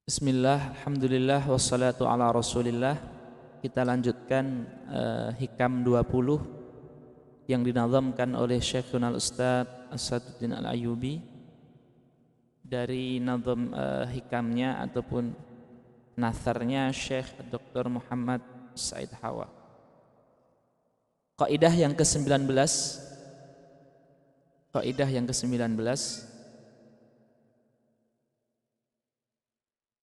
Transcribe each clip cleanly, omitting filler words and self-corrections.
Bismillah, alhamdulillah, wassalatu ala rasulillah. Kita lanjutkan Hikam 20 yang dinazamkan oleh Syekhuna Al-Ustaz As-Saduddin Al-Ayyubi. Dari nazam hikamnya ataupun nasarnya Syekh Dr. Muhammad Said Hawa. Kaidah yang ke-19. Kaidah yang ke-19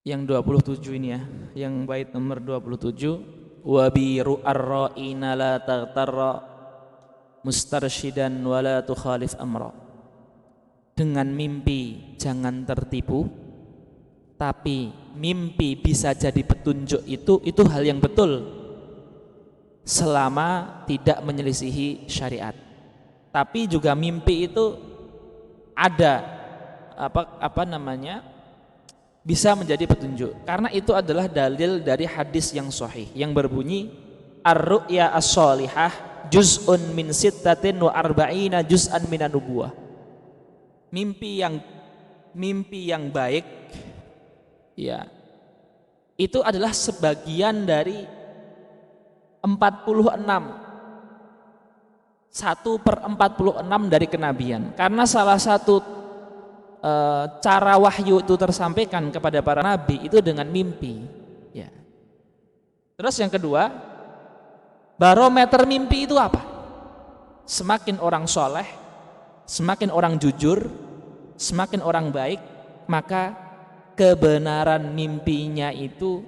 yang 27 ini ya, yang bait nomor 27, wa bi ru'arra'ina la taghtarra mustarsyidan wa la tukhalif amra. Dengan mimpi jangan tertipu, tapi mimpi bisa jadi petunjuk itu hal yang betul selama tidak menyelisihi syariat. Tapi juga mimpi itu ada bisa menjadi petunjuk, karena itu adalah dalil dari hadis yang sahih yang berbunyi ar-ru'ya as-shalihah juz'un min sittatin wa arba'ina juz'an minan nubuwah. Mimpi yang baik ya, itu adalah sebagian dari 46, 1/46 dari kenabian. Karena salah satu cara wahyu itu tersampaikan kepada para nabi itu dengan mimpi ya. Terus yang kedua, barometer mimpi itu apa? Semakin orang soleh, semakin orang jujur, semakin orang baik, maka kebenaran mimpinya itu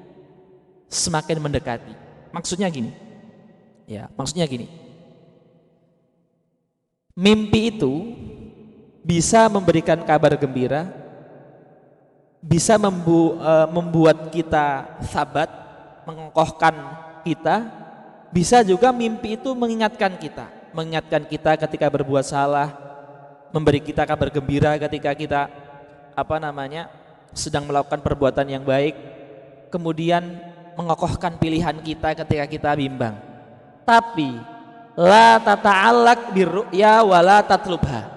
semakin mendekati. Maksudnya gini mimpi itu bisa memberikan kabar gembira, bisa membuat kita sabat, mengokohkan kita. Bisa juga mimpi itu mengingatkan kita ketika berbuat salah, memberi kita kabar gembira ketika kita sedang melakukan perbuatan yang baik, kemudian mengokohkan pilihan kita ketika kita bimbang. Tapi la tata'allaq birru'ya wa la tatlubha.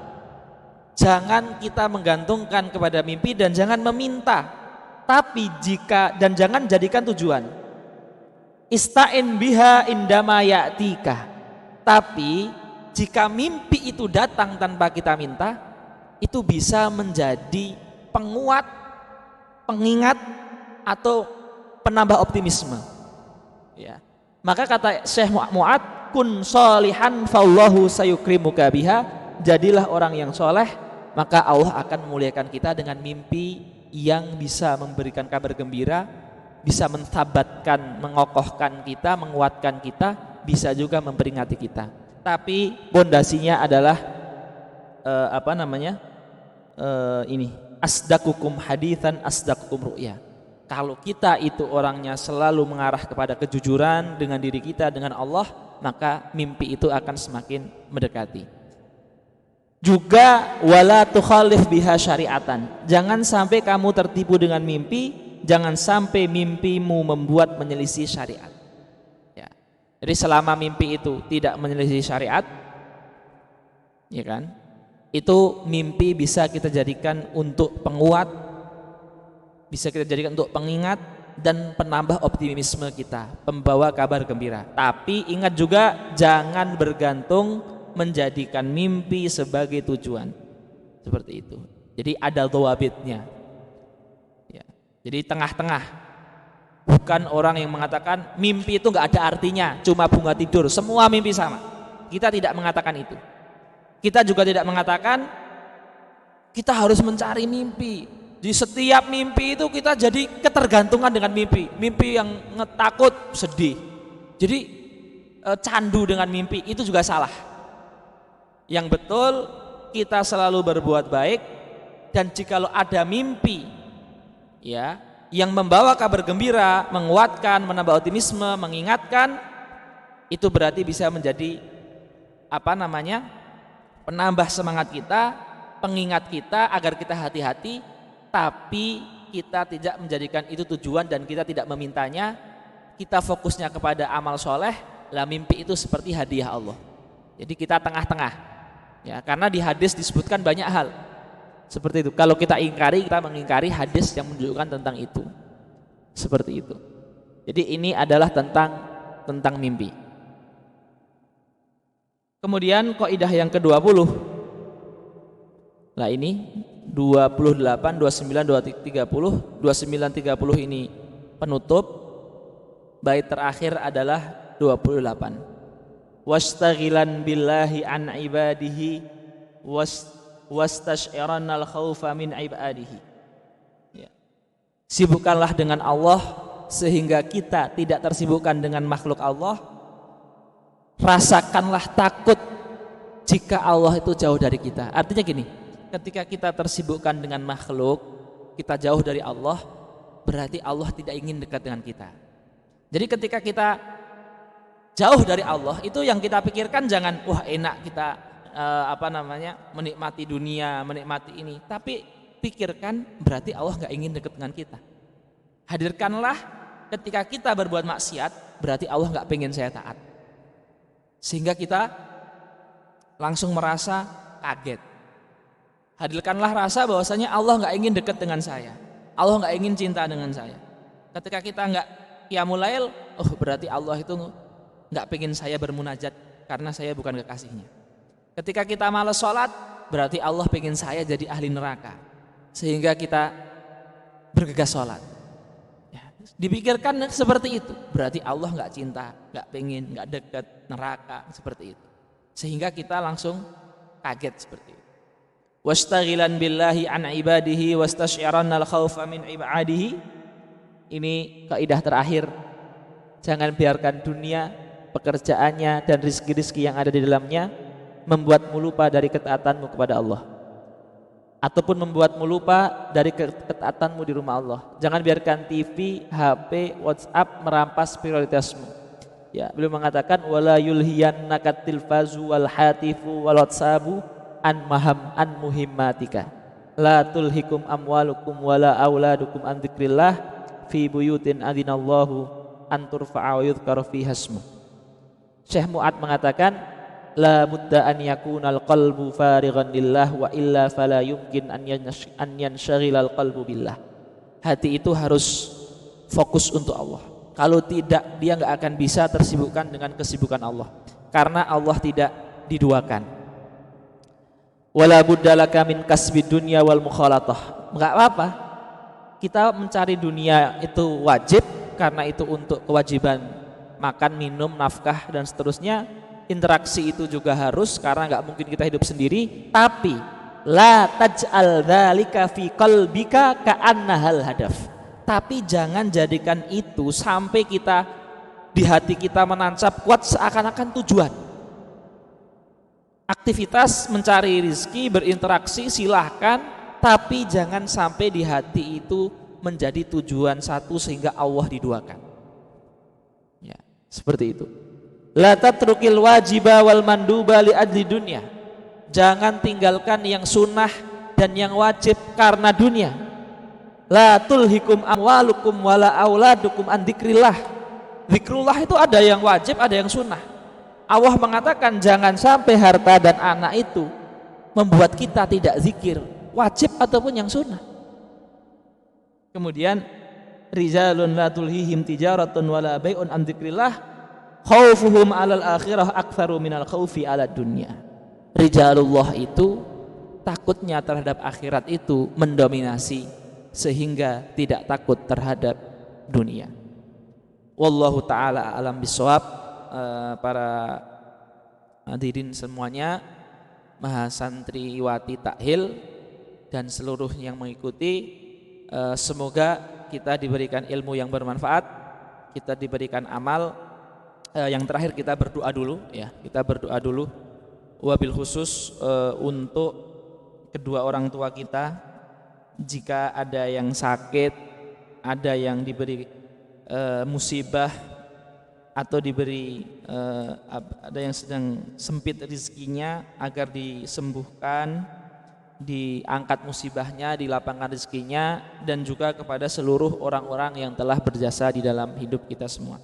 Jangan kita menggantungkan kepada mimpi dan jangan meminta, dan jangan jadikan tujuan. Ista'in biha indama ya'tika. Tapi jika mimpi itu datang tanpa kita minta, itu bisa menjadi penguat, pengingat atau penambah optimisme. Ya. Maka kata Syekh Mu'ad, kun sholihan fallahu sayukrimuka biha. Jadilah orang yang soleh, maka Allah akan memuliakan kita dengan mimpi yang bisa memberikan kabar gembira, bisa menthabatkan, mengokohkan kita, menguatkan kita, bisa juga memperingati kita. Tapi pondasinya adalah asdaqukum haditsan asdaqukum ru'ya. Kalau kita itu orangnya selalu mengarah kepada kejujuran dengan diri kita, dengan Allah, maka mimpi itu akan semakin mendekati. Juga wala tukhalif biha syariatan. Jangan sampai kamu tertipu dengan mimpi, jangan sampai mimpimu membuat menyelisih syariat. Ya. Jadi selama mimpi itu tidak menyelisih syariat, ya kan? Itu mimpi bisa kita jadikan untuk penguat, bisa kita jadikan untuk pengingat dan penambah optimisme kita, pembawa kabar gembira. Tapi ingat juga jangan bergantung menjadikan mimpi sebagai tujuan, seperti itu. Jadi ada dhawabitnya ya. Jadi tengah-tengah, bukan orang yang mengatakan mimpi itu nggak ada artinya, cuma bunga tidur, semua mimpi sama. Kita tidak mengatakan itu. Kita juga tidak mengatakan kita harus mencari mimpi. Di setiap mimpi itu kita jadi ketergantungan dengan mimpi yang ngetakut, sedih. Jadi candu dengan mimpi itu juga salah. Yang betul kita selalu berbuat baik, dan jikalau ada mimpi ya yang membawa kabar gembira, menguatkan, menambah optimisme, mengingatkan, itu berarti bisa menjadi penambah semangat kita, pengingat kita agar kita hati-hati. Tapi kita tidak menjadikan itu tujuan dan kita tidak memintanya. Kita fokusnya kepada amal soleh. Lah mimpi itu seperti hadiah Allah. Jadi kita tengah-tengah. Ya, karena di hadis disebutkan banyak hal seperti itu. Kalau kita mengingkari hadis yang menunjukkan tentang itu. Seperti itu. Jadi ini adalah tentang mimpi. Kemudian kaidah yang ke-20. Nah ini 28, 29, 30, 29, 30 ini penutup. Bait terakhir adalah 28. Wastaghilan billahi an ibadihi wastash'iranal khaufa min ibadihi. Ya. Sibukkanlah dengan Allah sehingga kita tidak tersibukkan dengan makhluk Allah. Rasakanlah takut jika Allah itu jauh dari kita. Artinya gini, ketika kita tersibukkan dengan makhluk, kita jauh dari Allah, berarti Allah tidak ingin dekat dengan kita. Jadi ketika kita jauh dari Allah, itu yang kita pikirkan jangan wah enak kita menikmati dunia, menikmati ini, tapi pikirkan berarti Allah nggak ingin dekat dengan kita. Hadirkanlah ketika kita berbuat maksiat, berarti Allah nggak pengen saya taat, sehingga kita langsung merasa kaget. Hadirkanlah rasa bahwasanya Allah nggak ingin dekat dengan saya, Allah nggak ingin cinta dengan saya. Ketika kita nggak qiyamul lail, oh berarti Allah itu nggak pengen saya bermunajat karena saya bukan kekasihnya. Ketika kita malas sholat, berarti Allah pengen saya jadi ahli neraka, sehingga kita bergegas sholat. Ya, dipikirkan seperti itu, berarti Allah nggak cinta, nggak pengen, nggak dekat, neraka, seperti itu. Sehingga kita langsung kaget seperti itu. Wastaghilan billahi an ibadihi wastash'iranal khaufa min ibadihi. Ini kaidah terakhir. Jangan biarkan dunia, pekerjaannya dan rizki-rizki yang ada di dalamnya membuatmu lupa dari ketaatanmu kepada Allah, ataupun membuatmu lupa dari ketaatanmu di rumah Allah. Jangan biarkan TV, HP, WhatsApp merampas prioritasmu. Ya, beliau mengatakan wala yulhiyannaka tilfazu wal hatifu wal WhatsAppu an muhimmatika. La tulhikum amwalukum wala auladukum an dzikrillah fi buyutin adzinallahu an turfa'a wa yudhkara fiha ismu. Syekh Mu'ad mengatakan la budda an yakunal qalbu farighan lillah wa illa fala yumkin an yanshagilal qalbu billah. Hati itu harus fokus untuk Allah. Kalau tidak, dia enggak akan bisa tersibukkan dengan kesibukan Allah, karena Allah tidak diduakan. Wala budda laka min kasbid dunya wal mukhalatah. Enggak apa-apa kita mencari dunia, itu wajib karena itu untuk kewajiban makan, minum, nafkah dan seterusnya. Interaksi itu juga harus karena nggak mungkin kita hidup sendiri. Tapi la taj'al dzalika fi qalbika ka'annahal hadaf. Tapi jangan jadikan itu sampai kita di hati kita menancap kuat seakan-akan tujuan. Aktivitas mencari rizki, berinteraksi silahkan, tapi jangan sampai di hati itu menjadi tujuan satu sehingga Allah diduakan. Ya, seperti itu. La tatrukil wajiba wal manduba li adli dunya. Jangan tinggalkan yang sunnah dan yang wajib karena dunia. La tulhikum amwalukum wala auladukum an dzikrillah. Zikrullah itu ada yang wajib, ada yang sunnah. Allah mengatakan jangan sampai harta dan anak itu membuat kita tidak zikir, wajib ataupun yang sunnah. Kemudian rijalun la tulhihim tijaratun wala bai'un an dzikrillah khaufuhum 'alal akhirah aktsaru minal khaufi 'alad dunya. Rijalullah itu takutnya terhadap akhirat itu mendominasi sehingga tidak takut terhadap dunia. Wallahu taala alam bisawab. Para hadirin semuanya, Mahasantriwati Takhil dan seluruh yang mengikuti, semoga kita diberikan ilmu yang bermanfaat, kita diberikan amal. Yang terakhir kita berdoa dulu ya, kita berdoa dulu wabil khusus untuk kedua orang tua kita. Jika ada yang sakit, ada yang diberi musibah atau diberi ada yang sedang sempit rezekinya, agar disembuhkan, diangkat musibahnya, dilapangkan rezekinya, dan juga kepada seluruh orang-orang yang telah berjasa di dalam hidup kita semua.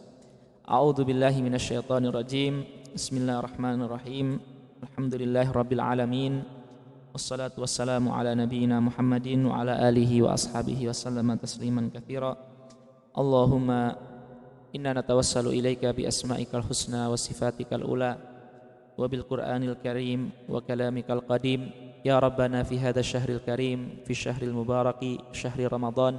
A'udzubillahi minasyaitonirrajim. Bismillahirrahmanirrahim. Alhamdulillahirabbil alamin. Wassalatu wassalamu ala nabiyyina Muhammadin wa ala alihi wa ashabihi wa sallama tasliman katsira. Allahumma inna natawassalu ilaika bi asma'ikal husna wa sifatikal ula wa bil Qur'anil karim wa kalamikal qadim ya Rabbana fi hadha syahril karim fi syahril mubaraki syahri Ramadan.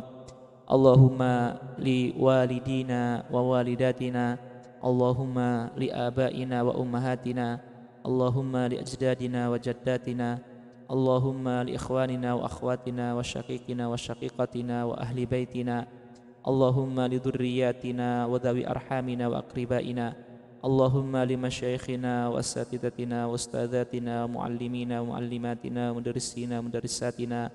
Allahumma li walidina wa walidatina, Allahumma li abaina wa ummahatina, Allahumma li ajdadina wa jaddatina, Allahumma li ikhwanina wa akhwatina wa syaqiqina wa syaqiqatina wa ahli baitina, Allahumma li dhurriyyatina wa dhawi arhamina wa aqribaina, Allahumma li masyaikhina wa asatidatina wa ustadzatina wa muallimina wa muallimatina wa mudarrisina wa mudarrisatina,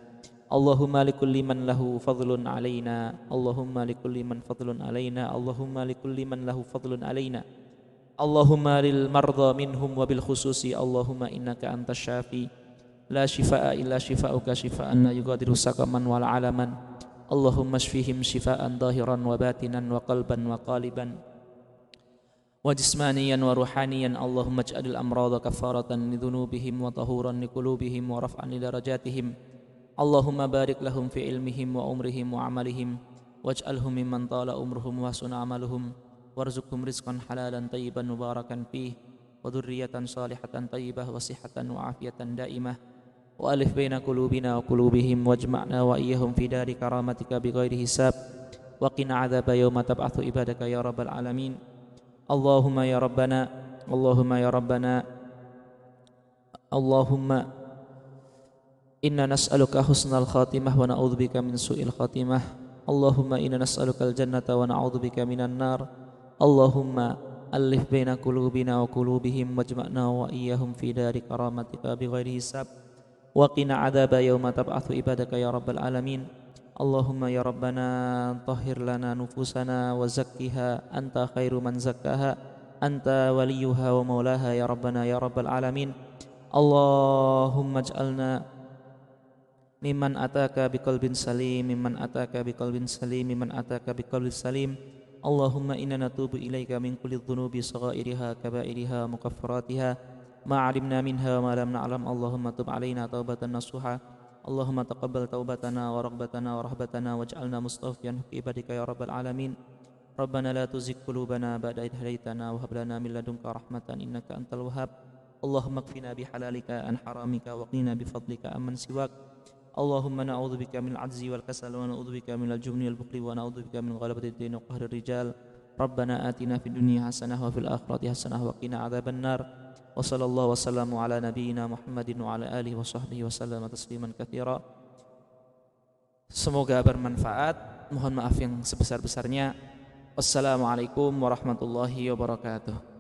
Allahumma li kulli man lahu fadlun alaina, Allahumma li kulli man fadlun alaina, Allahumma li kulli man lahu fadlun alaina, Allahumma lil marda minhum wa bil khususi, Allahumma innaka antas syafi la shifaa illa shifaa'uka shifaa'an la yughadiru saqaman wala alaman, Allahumma shfihim shifaan dahiran wa batinan wa qalban wa qaliban wa jismaniyan wa ruhaniyan, Allahumma ij'alil amrada kafaratan li dhunubihim wa tahuran li qulubihim wa raf'an li darajatihim, Allahumma barik lahum fi ilmihim wa umrihim wa amalihim waj'alhum mimman tala umruhum wa hasuna amaluhum warzuqhum rizqan halalan tayyiban mubarakan fih wa dhurriyyatan salihatan tayyibah wa sihhatan wa afiyatan daimah wa alif baina qulubina wa qulubihim wajma'na wa iyyahum fi dari karamatika bighairi hisab wa qina adzaba yauma tab'atsu ibadaka ya rabbal alamin. Allahumma ya rabbana, Allahumma ya rabbana, Allahumma inna nas'aluka husnal khatimah wa na'udzubika min su'il khatimah, Allahumma inna nas'aluka al-jannata wa na'udzubika minan nar, Allahumma alif baina qulubina wa qulubihim wajma'na wa iyyahum fi dari karamatika bighairi hisab wa qina adzaba yauma tab'atsu ibadaka ya rabbal alamin. Allahumma ya rabbana tahhir lana nufusana wa zakkiha anta khairu man zakkaha anta waliyuha wa maulaha ya rabbana ya rabbal alamin. Allahumma ij'alna mimman ataka biqalbin salim, mimman ataka biqalbin salim, mimman ataka biqalbin salim. Allahumma inna natubu ilaika min kulli dhunubi saghairiha kabairiha mukaffaratiha ma 'alimna minha wa ma lam na'lam. Allahumma tub 'alaina taubatan nasuha, Allahumma taqabbal taubatana wa raghbatana wa rahbatana waj'alna mustaghfiran fi ibadika ya rabbal alamin. Rabbana la tuzigh qulubana ba'da idh hadaytana wa hab lana min ladunka rahmatan innaka antal wahhab. Allahumma kfina bihalalika an haramika wa qina bifadlika amman siwak. Allahumma na'udzubika min al-'ajzi wal kasal wa na'udzubika min al-jubni wal bukhli wa na'udzubika min ghalabati ad-din wa qahri ar-rijal. Rabbana atina fid dunya hasanah wa fil akhirati hasanah wa qina adzaban nar. Wa sallallahu wasallamu ala nabiyyina Muhammadin wa ala alihi wa sahbihi wa sallama tasliman katsira. Semoga bermanfaat. Mohon maaf yang sebesar-besarnya. Wassalamualaikum warahmatullahi wabarakatuh.